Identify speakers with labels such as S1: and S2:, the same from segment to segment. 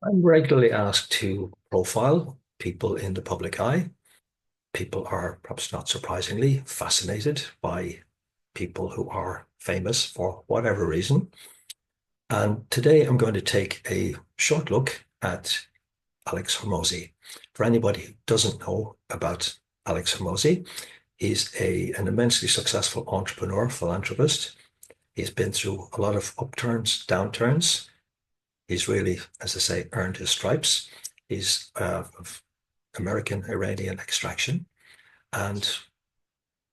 S1: I'm regularly asked to profile people in the public eye. People are, perhaps not surprisingly, fascinated by people who are famous for whatever reason. And today I'm going to take a short look at Alex Hormozi. For anybody who doesn't know about Alex Hormozi, he's an immensely successful entrepreneur, philanthropist. He's been through a lot of upturns, downturns. He's really, as I say, earned his stripes. He's of American Iranian extraction and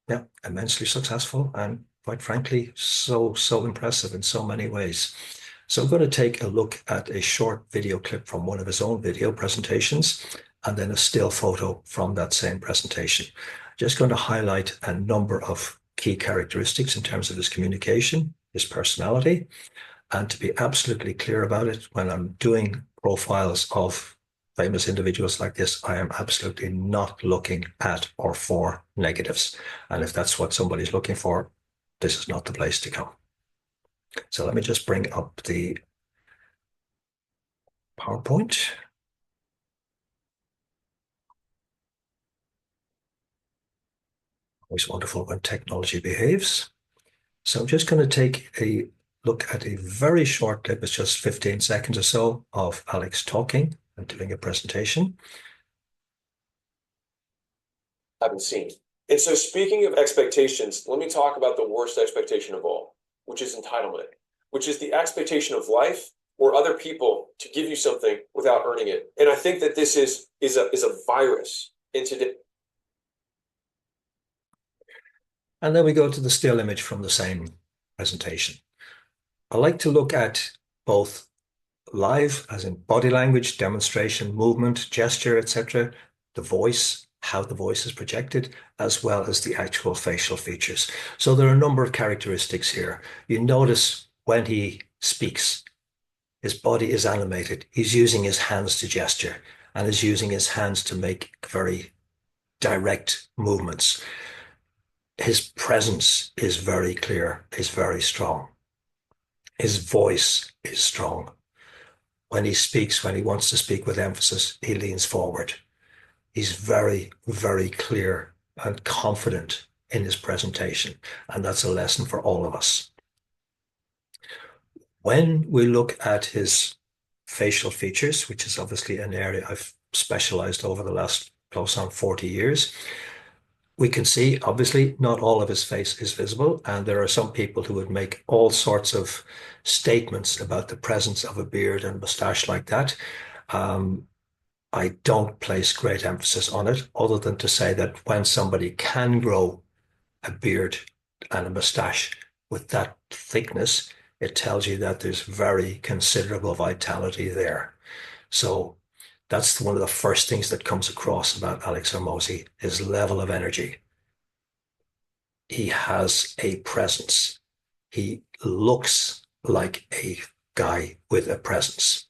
S1: yeah, immensely successful and quite frankly, so impressive in so many ways. So I'm going to take a look at a short video clip from one of his own video presentations and then a still photo from that same presentation. Just going to highlight a number of key characteristics in terms of his communication, his personality, and to be absolutely clear about it, when I'm doing profiles of famous individuals like this, I am absolutely not looking at or for negatives. And if that's what somebody's looking for, this is not the place to come. So let me just bring up the PowerPoint. Always wonderful when technology behaves. So I'm just going to take a look at a very short clip. It's just 15 seconds or so of Alex talking and doing a presentation.
S2: Haven't seen. And so speaking of expectations, let me talk about the worst expectation of all, which is entitlement, which is the expectation of life or other people to give you something without earning it. And I think that this is a virus in today.
S1: And then we go to the still image from the same presentation. I like to look at both live, as in body language, demonstration, movement, gesture, etc., the voice, how the voice is projected, as well as the actual facial features. So there are a number of characteristics here. You notice when he speaks, his body is animated. He's using his hands to gesture and is using his hands to make very direct movements. His presence is very clear, is very strong. His voice is strong. When he speaks, when he wants to speak with emphasis, he leans forward. He's very, very clear and confident in his presentation. And that's a lesson for all of us. When we look at his facial features, which is obviously an area I've specialized over the last close on 40 years, we can see, obviously, not all of his face is visible, and there are some people who would make all sorts of statements about the presence of a beard and mustache like that. I don't place great emphasis on it, other than to say that when somebody can grow a beard and a mustache with that thickness, it tells you that there's very considerable vitality there. So that's one of the first things that comes across about Alex Hormozi, his level of energy. He has a presence. He looks like a guy with a presence.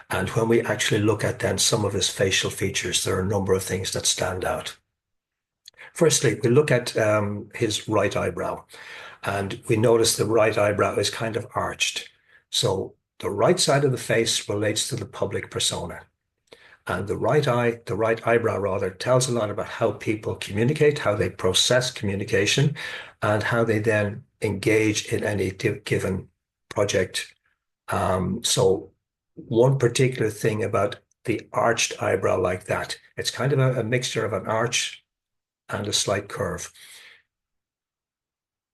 S1: And when we actually look at then some of his facial features, there are a number of things that stand out. Firstly, we look at his right eyebrow, and we notice the right eyebrow is kind of arched. So the right side of the face relates to the public persona. And the right eyebrow rather, tells a lot about how people communicate, how they process communication, and how they then engage in any given project. So one particular thing about the arched eyebrow like that, it's kind of a mixture of an arch and a slight curve.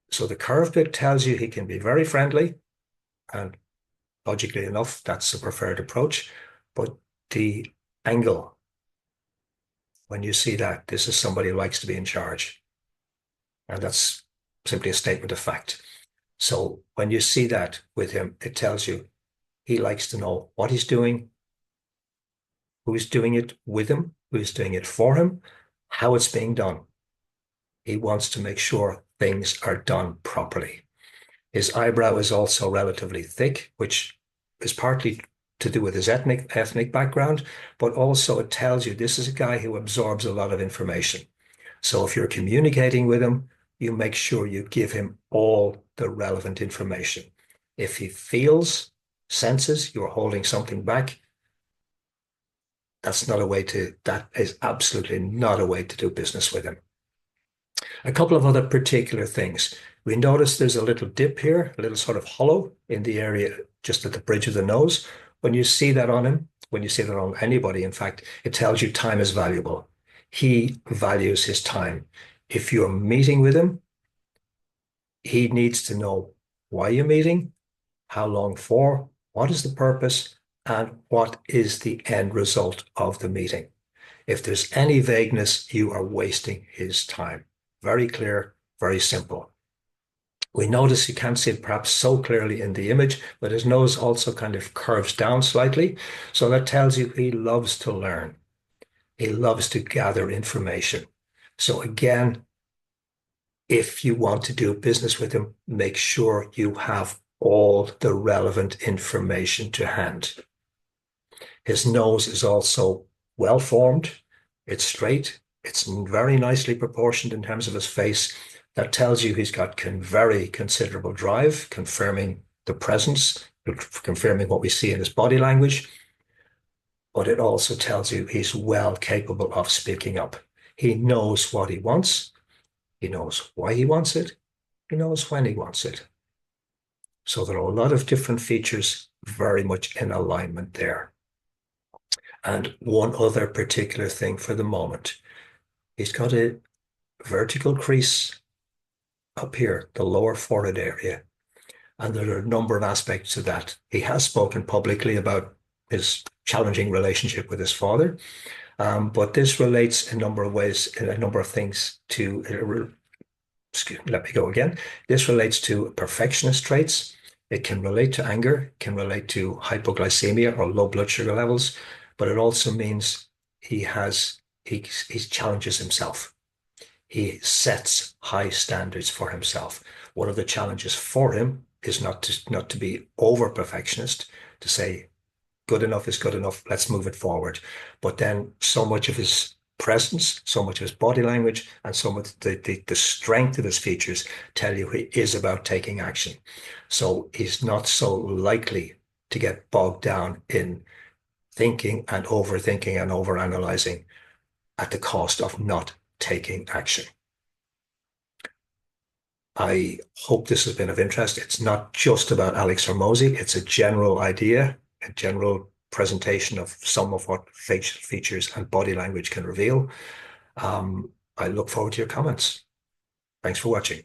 S1: So the curve bit tells you he can be very friendly, and logically enough, that's the preferred approach. But the angle, when you see that, this is somebody who likes to be in charge. And that's simply a statement of fact. So when you see that with him, it tells you he likes to know what he's doing, who's doing it with him, who's doing it for him, how it's being done. He wants to make sure things are done properly. His eyebrow is also relatively thick, which is partly to do with his ethnic background, but also it tells you this is a guy who absorbs a lot of information. So if you're communicating with him, you make sure you give him all the relevant information. If he feels, senses you're holding something back, that is absolutely not a way to do business with him. A couple of other particular things. We notice there's a little dip here, a little sort of hollow in the area just at the bridge of the nose. When you see that on him, when you see that on anybody, in fact, it tells you time is valuable. He values his time. If you're meeting with him, he needs to know why you're meeting, how long for, what is the purpose, and what is the end result of the meeting. If there's any vagueness, you are wasting his time. Very clear, very simple. We notice you can't see it perhaps so clearly in the image, but his nose also kind of curves down slightly. So that tells you he loves to learn. He loves to gather information. So again, if you want to do business with him, make sure you have all the relevant information to hand. His nose is also well formed. It's straight. It's very nicely proportioned in terms of his face. That tells you he's got very considerable drive, confirming the presence, confirming what we see in his body language. But it also tells you he's well capable of speaking up. He knows what he wants. He knows why he wants it. He knows when he wants it. So there are a lot of different features very much in alignment there. And one other particular thing for the moment, he's got a vertical crease up here, the lower forehead area. And there are a number of aspects to that. He has spoken publicly about his challenging relationship with his father, but this relates in a number of ways, in a number of things to, let me go again. This relates to perfectionist traits. It can relate to anger, can relate to hypoglycemia or low blood sugar levels, but it also means he challenges himself. He sets high standards for himself. One of the challenges for him is not to be over perfectionist, to say good enough is good enough, let's move it forward. But then so much of his presence, so much of his body language, and so much the strength of his features tell you he is about taking action. So he's not so likely to get bogged down in thinking and overthinking and overanalyzing at the cost of not taking action. I hope this has been of interest. It's not just about Alex Hormozi. It's a general idea, a general presentation of some of what facial features and body language can reveal. I look forward to your comments. Thanks for watching.